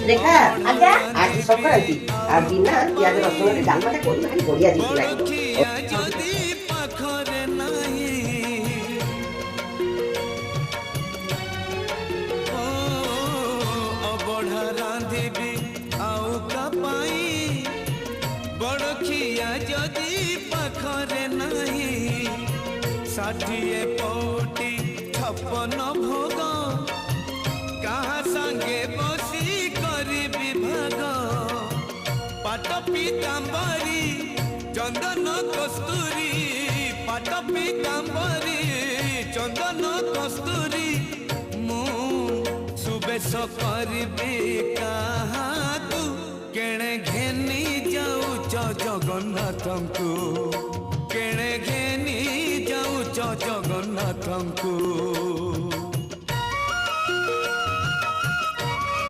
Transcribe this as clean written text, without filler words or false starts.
देखा आज्ञा आज संक्रांति आ बिना पियाज रसुन रे डालमाटा कोई भारी बढ़िया जीती रखिया लागिବ। जदि पाखरे नहीं ओ अबढ़ा रांधिबी आउ का पाई बड़खिया जदि पाखरे नहीं 60 पौटी 56 भोग कहा संगे बसी करी विभाग पाट पीताम्बरी चंदन कस्तूरी पाट पीताम्बरी चंदन कस्तूरी मु सुबेश करबी कहा तू केणे घेनी जाऊच जगन्नाथंकु केणे घेनी जाऊच जगन्नाथंकु।